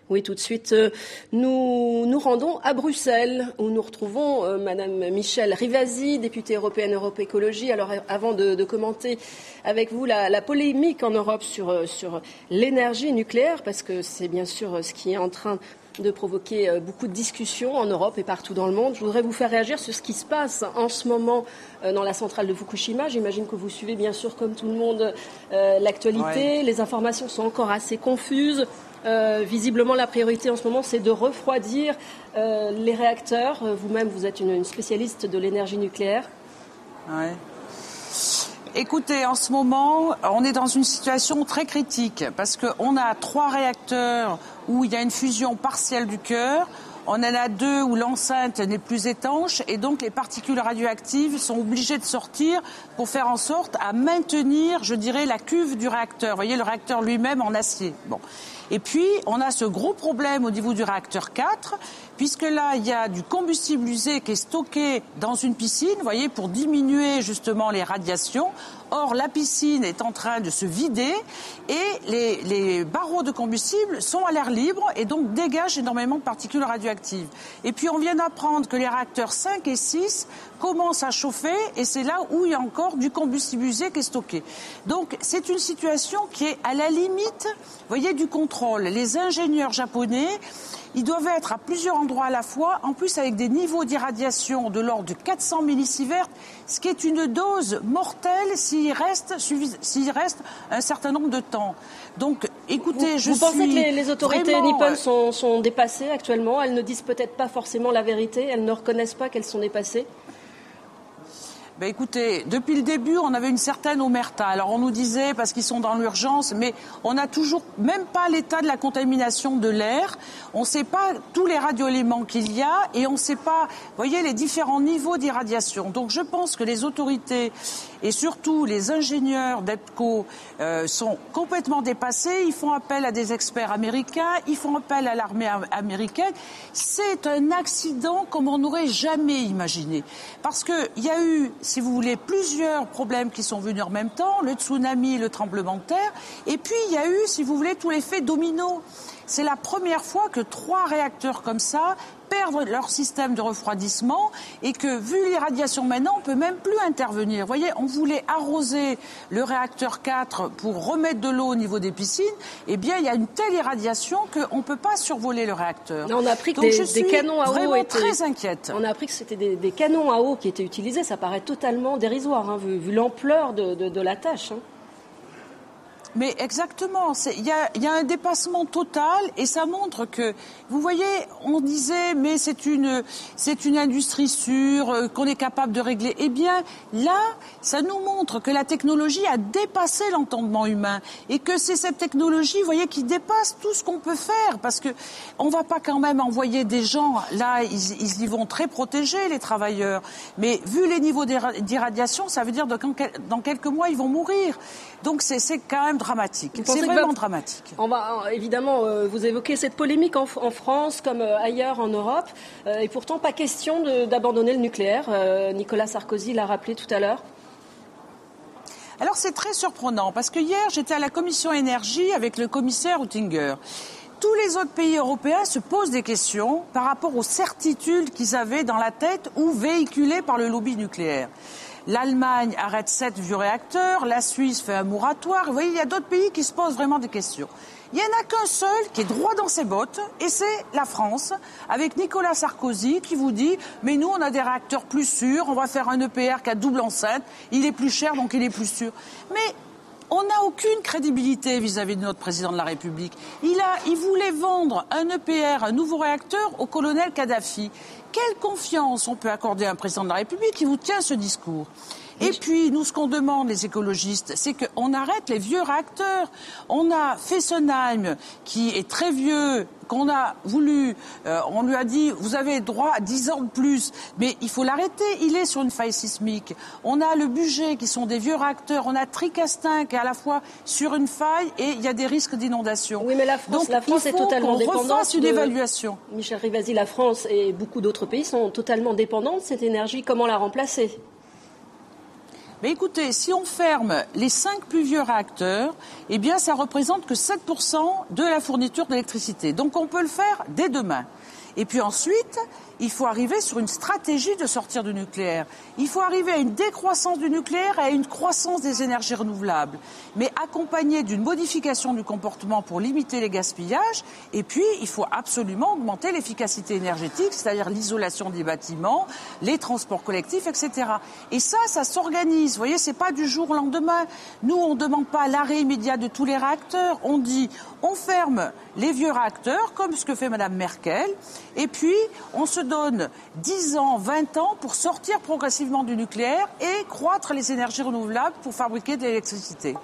Oui, tout de suite, nous nous rendons à Bruxelles, où nous retrouvons Madame Michèle Rivasi, députée européenne Europe Écologie. Alors, avant de commenter avec vous la polémique en Europe sur l'énergie nucléaire, parce que c'est bien sûr ce qui est en train de provoquer beaucoup de discussions en Europe et partout dans le monde, je voudrais vous faire réagir sur ce qui se passe en ce moment dans la centrale de Fukushima. J'imagine que vous suivez bien sûr, comme tout le monde, l'actualité. Ouais. Les informations sont encore assez confuses. Visiblement, la priorité en ce moment, c'est de refroidir les réacteurs. Vous-même, vous êtes une spécialiste de l'énergie nucléaire. Ouais. Écoutez, en ce moment, on est dans une situation très critique parce qu'on a 3 réacteurs où il y a une fusion partielle du cœur. On en a 2 où l'enceinte n'est plus étanche et donc les particules radioactives sont obligées de sortir pour faire en sorte à maintenir, je dirais, la cuve du réacteur. Vous voyez, le réacteur lui-même en acier. Bon. Et puis, on a ce gros problème au niveau du réacteur 4, puisque là, il y a du combustible usé qui est stocké dans une piscine, vous voyez, pour diminuer justement les radiations. Or, la piscine est en train de se vider et les barreaux de combustible sont à l'air libre et donc dégagent énormément de particules radioactives. Et puis, on vient d'apprendre que les réacteurs 5 et 6 commencent à chauffer et c'est là où il y a encore du combustible usé qui est stocké. Donc, c'est une situation qui est à la limite, vous voyez, du contrôle. Les ingénieurs japonais, ils doivent être à plusieurs endroits à la fois, en plus avec des niveaux d'irradiation de l'ordre de 400 millisieverts, ce qui est une dose mortelle s'il reste un certain nombre de temps. Donc, écoutez, vous pensez que les autorités nippones sont dépassées actuellement? Elles ne disent peut-être pas forcément la vérité, elles ne reconnaissent pas qu'elles sont dépassées? Ben écoutez, depuis le début, on avait une certaine omerta. Alors on nous disait, parce qu'ils sont dans l'urgence, mais on n'a toujours même pas l'état de la contamination de l'air. On ne sait pas tous les radioéléments qu'il y a et on ne sait pas, vous voyez, les différents niveaux d'irradiation. Donc je pense que les autorités et surtout les ingénieurs d'EPCO sont complètement dépassés. Ils font appel à des experts américains, ils font appel à l'armée américaine. C'est un accident comme on n'aurait jamais imaginé. Parce qu'il y a eu, si vous voulez, plusieurs problèmes qui sont venus en même temps, le tsunami, le tremblement de terre, et puis il y a eu, si vous voulez, tout l'effet domino. C'est la première fois que 3 réacteurs comme ça perdent leur système de refroidissement et que, vu l'irradiation maintenant, on ne peut même plus intervenir. Vous voyez, on voulait arroser le réacteur 4 pour remettre de l'eau au niveau des piscines. Eh bien, il y a une telle irradiation qu'on ne peut pas survoler le réacteur. On a appris que des canons à eau étaient très inquiète. On a appris que c'était des canons à eau qui étaient utilisés. Ça paraît totalement dérisoire, hein, vu l'ampleur de la tâche. Hein. Mais exactement, il y a un dépassement total et ça montre que, vous voyez, on disait mais c'est une industrie sûre, qu'on est capable de régler. Eh bien, là, ça nous montre que la technologie a dépassé l'entendement humain et que c'est cette technologie, vous voyez, qui dépasse tout ce qu'on peut faire parce que on va pas quand même envoyer des gens, là, ils y vont très protégés, les travailleurs. Mais vu les niveaux d'irradiation, ça veut dire que dans quelques mois, ils vont mourir. Donc c'est quand même dramatique. C'est vraiment dramatique. On va évidemment vous évoquer cette polémique en France comme ailleurs en Europe. Et pourtant, pas question d'abandonner le nucléaire. Nicolas Sarkozy l'a rappelé tout à l'heure. Alors c'est très surprenant parce que hier, j'étais à la commission énergie avec le commissaire Oettinger. Tous les autres pays européens se posent des questions par rapport aux certitudes qu'ils avaient dans la tête ou véhiculées par le lobby nucléaire. L'Allemagne arrête 7 vieux réacteurs, la Suisse fait un moratoire. Vous voyez, il y a d'autres pays qui se posent vraiment des questions. Il n'y en a qu'un seul qui est droit dans ses bottes, et c'est la France, avec Nicolas Sarkozy qui vous dit « Mais nous, on a des réacteurs plus sûrs, on va faire un EPR qui a double enceinte, il est plus cher, donc il est plus sûr. » Mais on n'a aucune crédibilité vis-à-vis de notre président de la République. Il voulait vendre un EPR, un nouveau réacteur, au colonel Kadhafi. Quelle confiance on peut accorder à un président de la République qui vous tient ce discours? Et puis, nous, ce qu'on demande, les écologistes, c'est qu'on arrête les vieux réacteurs. On a Fessenheim, qui est très vieux, qu'on a voulu, on lui a dit, vous avez droit à 10 ans de plus, mais il faut l'arrêter, il est sur une faille sismique. On a le Bugey, qui sont des vieux réacteurs, on a Tricastin, qui est à la fois sur une faille, et il y a des risques d'inondation. Oui, mais la France est totalement dépendante. Il faut qu'on refasse une évaluation. Michèle Rivasi, la France et beaucoup d'autres pays sont totalement dépendants de cette énergie. Comment la remplacer ? Mais écoutez, si on ferme les 5 plus vieux réacteurs, eh bien, ça représente que 7% de la fourniture d'électricité. Donc, on peut le faire dès demain. Et puis ensuite, il faut arriver sur une stratégie de sortir du nucléaire. Il faut arriver à une décroissance du nucléaire et à une croissance des énergies renouvelables, mais accompagnée d'une modification du comportement pour limiter les gaspillages. Et puis, il faut absolument augmenter l'efficacité énergétique, c'est-à-dire l'isolation des bâtiments, les transports collectifs, etc. Et ça s'organise. Vous voyez, c'est pas du jour au lendemain. Nous, on ne demande pas l'arrêt immédiat de tous les réacteurs. On dit, on ferme les vieux réacteurs, comme ce que fait Mme Merkel, et puis on se donne 10 ans, 20 ans pour sortir progressivement du nucléaire et croître les énergies renouvelables pour fabriquer de l'électricité.